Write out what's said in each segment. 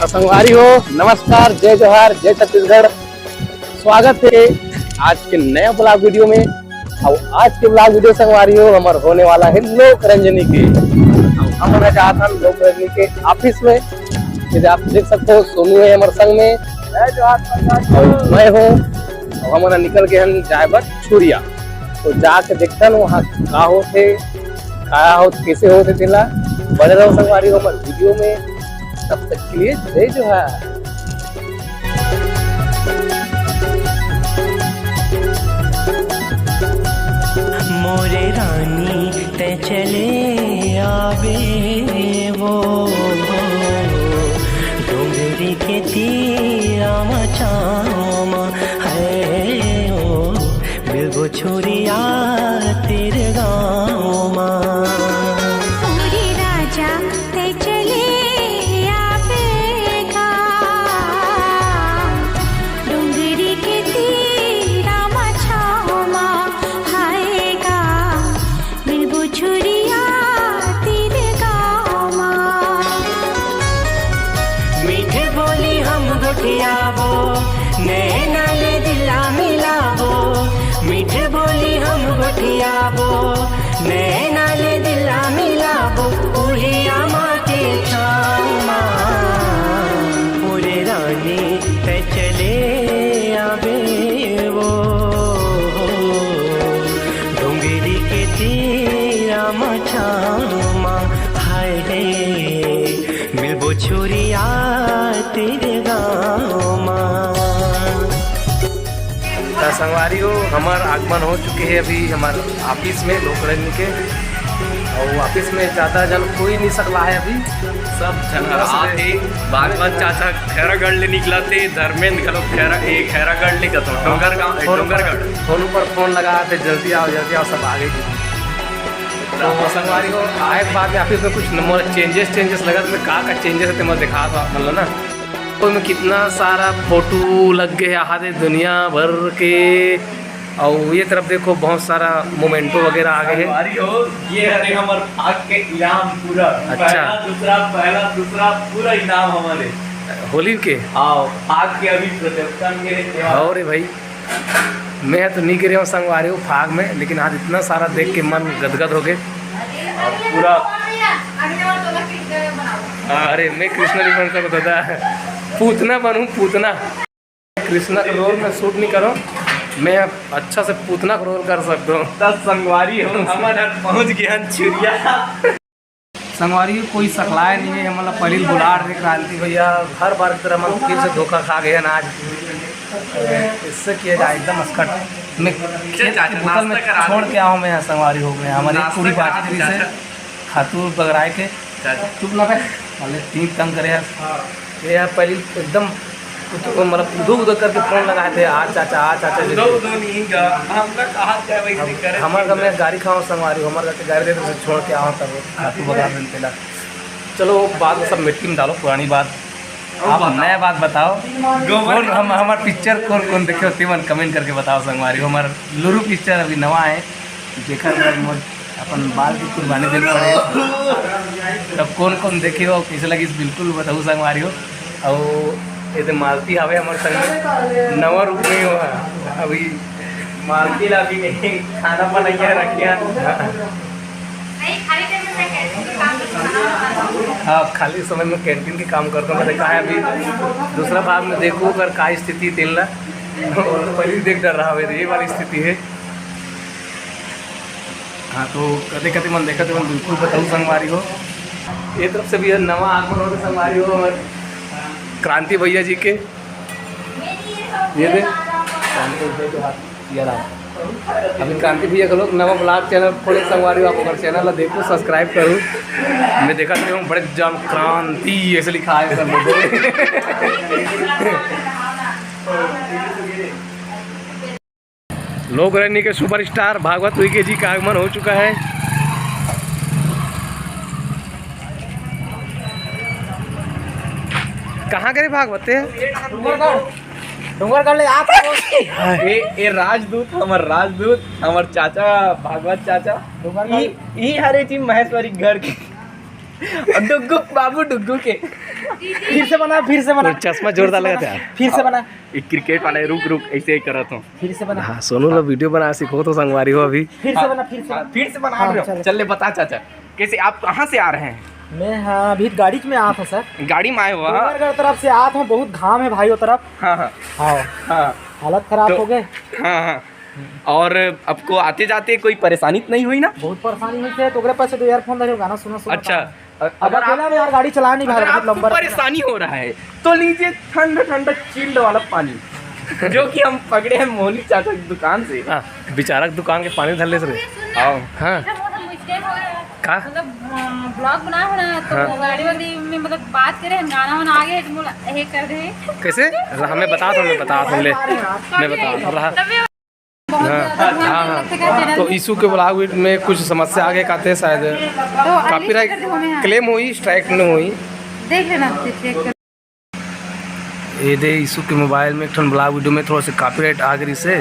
संगवारी हो, नमस्कार, जय जोहार, जय छत्तीसगढ़। स्वागत है आज के नए ब्लॉग वीडियो में। और आज के ब्लॉग वीडियो संगवारी हो हमार होने वाला है लोक रंजनी के। हम होना चाहता हूँ लोक रंजनी के ऑफिस में। जैसे आप देख सकते हो सोनू है हमारे संग में, और मैं हूँ। और हम निकल के हम जाए बस छुरिया, तो जाके देखते हैं वहाँ का होते कैसे होते तेला बने रहो संगवारी हो हमारे वीडियो में। तब तक के लिए जय जोहार। मोरे रानी ते चले आवे वो डोंगरी के तीरा मचामा है ओ बिल्बो छोरिया तेरे गाँव माँ। नैना ले दिला मिलावो मीठे बोली हम गोठियाबो नैना ले दिला मिलावो उहिया माँ के छामा पूरे रानी पे चले आवे वो डोंगरी के तीरा मछामा हाय रे मिलबो छोरिया तेरे गाँव संगवारी हो। हमार आगमन हो चुके हैं अभी हमारे ऑफिस में लोक रंजनी के। और ऑफिस में ज़्यादा जन कोई नहीं सकला है अभी, सब जन आते भागवत चाचा खैरागढ़ ले निकला थे, धर्मेंद्र खलो खैरागढ़ ले गतो डोंगरगढ़ फोन पर फोन लगा थे जल्दी आओ सब आगे। तो संगवारी हो आए बाद में ऑफिस में कुछ चेंजेस लगा तो का चेंजेस है मैं दिखा था मतलब ना। तो में कितना सारा फोटो लग गए आधे दुनिया भर के। और ये तरफ देखो बहुत सारा मोमेंटो वगैरह आ गए हैं। ये है हमारे भाग के इनाम पूरा। अच्छा पहला दूसरा पूरा इनाम हमारे होली के आओ भाग के अभी प्रदर्शन के। और भाई मैं तो नहीं गिरे हूँ संगवारी हूँ फाग में, लेकिन आज इतना सारा देख के मन गदगद हो गए और पूरा। अरे मैं कृष्ण नहीं बन सकता था, पूतना बनूं पूतना। कृष्णा का रोल में शूट नहीं करो, मैं अच्छा से पूतना का रोल कर सकता हूँ। 10 संगवारी हो हमारे पहुँच गया छुरिया। संगवारी कोई सकलाए नहीं है, मतलब पहली बुलाड़ रे क्रांति भैया हर बार की तरह हम फिर से धोखा खा गए ना आज। इससे किया जाए एकदम अस्कट मैं बोतल में छोड़ के आऊँ मैं संगवारी हो गया हमारी पूरी बातचीत से खातूर बगराए के चुप ना पहले 3 तंग करे ये यार पहले एकदम मतलब उधर करके फोन लगाए थे आ चाचा हमारे घर में गाड़ी खाओ संगवारी हमारे घर के गाड़ी दे तो छोड़ के आओ तब खातू बगा मिलते। चलो बात सब मिट्टी में डालो, पुरानी बात आप नया बात बताओ। कौन हम हमारे पिक्चर कौन देखे होती मन कमेंट करके बताओ संगवारी। हमारा लुरु पिक्चर अभी नवा है जेकर अपन बाल की कुर्बानी दिल पड़े तब कौन देखे हो कैसे लगी बिल्कुल बताओ संगवारी हो। और ये मालती हवे हमारे संग नवा रूप में हो अभी मालती ला भी नहीं खाना बनाइए रखिया। हाँ खाली समय में कैंटीन के काम करता हूँ। देखा है अभी दूसरा भाग में देखो अगर का स्थिति तेल और पहले देख डर रहा है ये वाली स्थिति है। हाँ तो कदे मन देखा तो मन बिल्कुल बताऊँ संगवारी हो। ये तरफ से भी नवा आगमन हो संगवारी हो हमारे क्रांति भैया जी के। ये दे अभी क्रांति भैया का लोग नवा ब्लॉग चैनल खोले संगवारी हो, आप अगर चैनल देखो सब्सक्राइब करूँ। मैं देखा हूँ बड़े जान क्रांति ऐसे लिखा है सब लोक रंजनी के सुपरस्टार भागवत उइके जी का आगमन हो चुका है। कहाँ गए भागवत डूंगरगढ़ ले आप ये राजदूत हमार चाचा भागवत चाचा ई हरे चीज महेश्वरी घर के डुग्गू बाबू डुग्गू के फिर से बना तो चश्मा जोरदार लगा था यार। फिर से बना एक क्रिकेट वाला है, रुक ऐसे ही करत हूँ। फिर से बना हाँ सोनू लोग वीडियो बना सीखो तो संगवारी हो अभी। फिर से बना फिर से फिर से बना हाँ, रहे हो। चलो। चल ले बता चाचा, कैसे आप कहाँ से आ रहे हैं? मैं हाँ अभी गाड़ी में आया था सर, गाड़ी में आए हुआ? डूंगरगढ़ तरफ से आया था, बहुत घाम है भाई वो तरफ। हाँ हाँ हाँ हाँ हालत खराब तो- हो गए। हाँ हाँ। और आपको आते जाते कोई परेशानी तो नहीं हुई ना? बहुत परेशानी हुई थी, तो ओकरे पास से तो ईयरफोन धरे गाना सुना सुना। अच्छा, अब अगर अकेला में यार गाड़ी चला नहीं अगर भाई, बहुत आपको लंबा परेशानी हो रहा है तो लीजिए ठंडा ठंडा चिल्ड वाला पानी जो कि हम पकड़े हैं मोहनी चाचा की दुकान से। हाँ बेचारा के दुकान के पानी धर ले सर। आओ। हाँ का मतलब ब्लॉग बना हो ना तो हाँ। गाड़ी वाली में मतलब बात करे हम गाना वाना आगे ये कर दे कैसे हमें बता दो, मैं बता दूँ ले मैं बता रहा। बहुत हाँ, ज्यादा ध्यान हाँ, रखते का चैनल तो इशू के ब्लॉग में कुछ समस्या आगे कहते हैं शायद तो कॉपीराइट क्लेम हुई, स्ट्राइक नहीं हुई। देख लेना चेक कर। ये दे इशू के मोबाइल में एक ठन ब्लॉग वीडियो में थोड़ा सा कॉपीराइट आ गई से,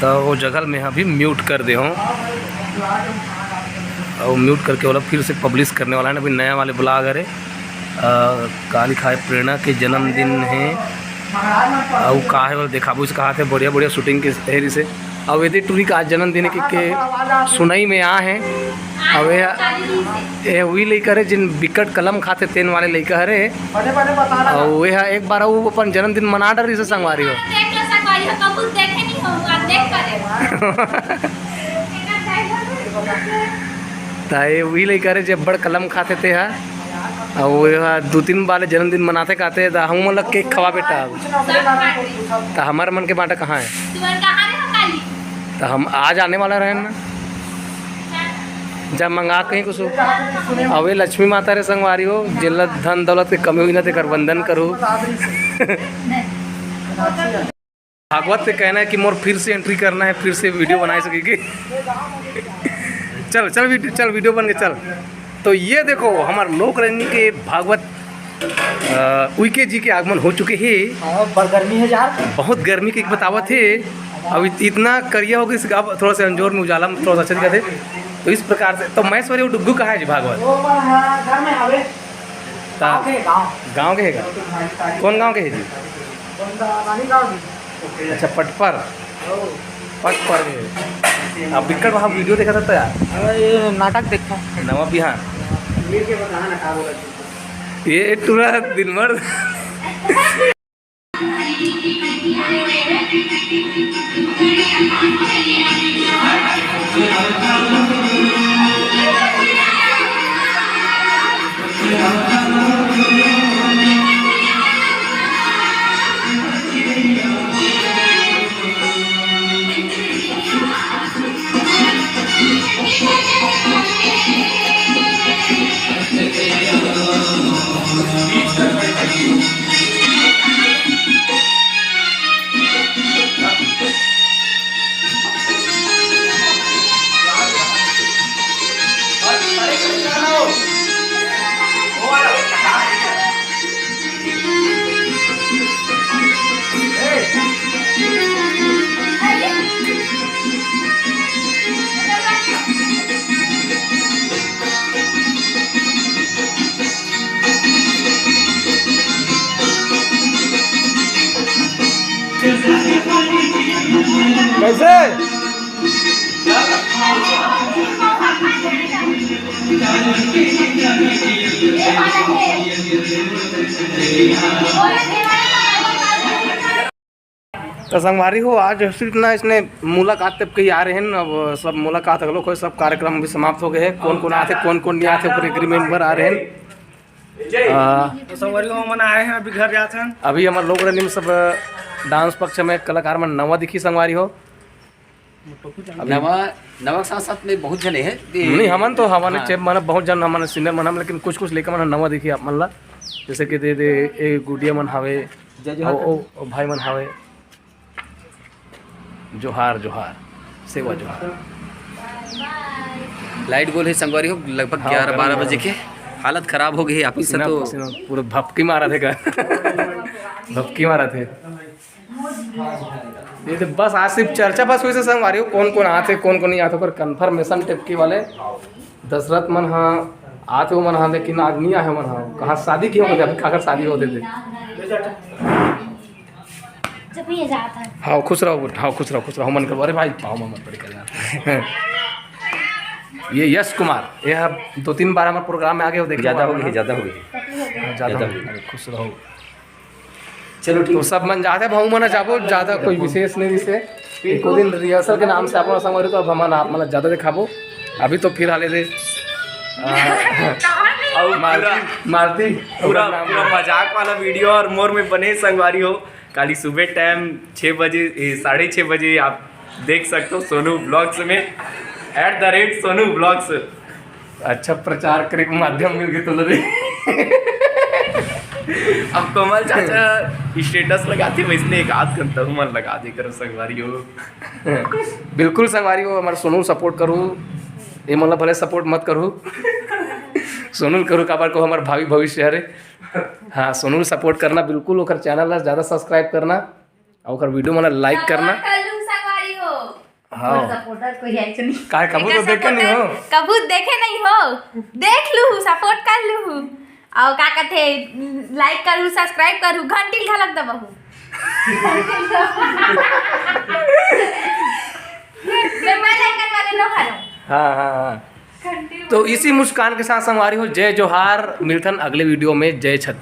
तो वो जगह में अभी म्यूट कर दे हूँ और म्यूट करके वाला फिर से पब्लिश करने वाला है ना। अभी नया वाले ब्लॉग है का लिखा है प्रेरणा के जन्मदिन है और कहा है देखा से कहा थे बढ़िया बढ़िया शूटिंग के हेरी से। अब यदि टूरी का आज जन्मदिन के सुनई में आ हैं। अब ये वही लेकर है जिन विकट कलम खाते तेन वाले लेकर है और वह एक बार वो अपन जन्मदिन मना डरी से संगवारी हो। देख लो संगवारी हो, कबूल देखे नहीं होगा, देख करे ताए वही लेकर है जब बड़ कलम खाते थे हा और वह 2-3 वाले जन्मदिन मनाते खाते तो हम मतलब केक खवा बेटा। तो हमारे मन के बाटा कहाँ है, तुम्हारे कहां रे हो काली तो हम आज आने वाला रहे ना जब मंगा कहीं कुछ अवे लक्ष्मी माता रे संगवारी हो जिला धन दौलत के कमी हुई ना तेकर वंदन करूँ। भागवत से कहना है कि मोर फिर से एंट्री करना है, फिर से वीडियो बना सकेगी। चल चल वीडियो बन के चल। तो ये देखो हमारे लोक रंजनी के भागवत उइके जी के आगमन हो चुके हैं। बड़ गर्मी है यार, बहुत गर्मी की बतावत है। अब इतना करिया हो गई अब थोड़ा सा अंजोर में उजाला में थोड़ा सा अच्छा दिखा थे। तो इस प्रकार से तो मैं सवेरे डुग्गू कहा है जी भागवत वो घर में आवे गाँव के गाँव के है। कौन गाँव के है जी? नानी गाँव की। अच्छा पटपर है। अब विकट वहाँ वीडियो देखा था यार, ये नाटक देखा नवा बिहार ये पूरा दिन भर कैसे तो संगवारी हो आज सिर्फ ना इसने मुलाकात तब कहीं आ रहे हैं। अब सब मुलाकात अगलो कोई सब कार्यक्रम भी समाप्त हो गए हैं। कौन कौन आते कौन कौन नहीं आते ऊपर एग्रीमेंट पर आ रहे हैं। तो संगवारी हो मन आए हैं, अभी घर जाते हैं। अभी हमारे लोग रनिंग सब डांस पक्ष में कलाकार में नवा दिखी संगवारी हो। नवा साथ साथ में बहुत जने हैं नहीं हमन तो हमारे चेप मन बहुत जन हमारे सीनियर मन हम, लेकिन कुछ कुछ लेकर मन नवा दिखी आप मन ला जैसे कि दे ए गुडिया मन हवे ओ भाई मन हवे जोहार जोहार सेवा जोहार। लाइट गोल है संगवारी हो लगभग हाँ, 11-12 बजे के हालत खराब हो गई है ऑफिस से तो पूरे भपकी मारा थे का भपकी मारा थे। ये तो बस आज सिर्फ चर्चा बस हुई से संगवारी हो कौन कौन आते कौन कौन नहीं आते पर कन्फर्मेशन टिपकी वाले दशरथ मन हाँ आते हो मन हाँ लेकिन आदमी आए मन हाँ कहाँ शादी क्यों होते अभी खाकर शादी होते थे। जब ये जाता है हाँ खुश रहो मन करो। अरे भाई पाओ मत पड़े कर ये यश कुमार ये 2-3 बार हमारे प्रोग्राम में आगे हो देखे ज़्यादा हो गई ज़्यादा ज़्यादा खुश रहो। चलो ठीक सब मन जाते भाऊ मना चाहो ज़्यादा कोई विशेष नहीं दिसे एक दिन रिहर्सल के नाम से अपना संग तो अब हमारा आप मतलब ज़्यादा दिखाबो अभी तो फिर हाले दे मारती पूरा मजाक वाला वीडियो और मोर में बने संगवारी हो। कल सुबह टाइम 6 बजे 6:30 बजे आप देख सकते हो सोनू ब्लॉग्स में @सोनू ब्लॉग्स। अच्छा प्रचार करे के माध्यम मिल गए तो लगे। अब कमल चाचा स्टेटस लगाते वैसे एक आध घंटा मन लगा दे करो संगवारी हो। बिल्कुल संगवारी हो हमारे सोनू सपोर्ट करूँ ये मतलब भले सपोर्ट मत करूँ सोनू करूँ काबर को हमारे भावी भविष्य है। हाँ सोनू सपोर्ट करना बिल्कुल ओकर चैनल ज़्यादा सब्सक्राइब करना और ओकर वीडियो मतलब लाइक करना। संगवारी हो हाँ सपोर्टर कोई है नहीं काय कबू तो देखे नहीं हो कबू देखे नहीं हो देख लू सपोर्ट कर लू और का कहते लाइक करू सब्सक्राइब करू घंटी घलक दबहू मैं लाइक वाले नो हरो हाँ तो इसी मुस्कान के साथ संगवारी हो जय जोहार मिलथन अगले वीडियो में। जय छत्तीस।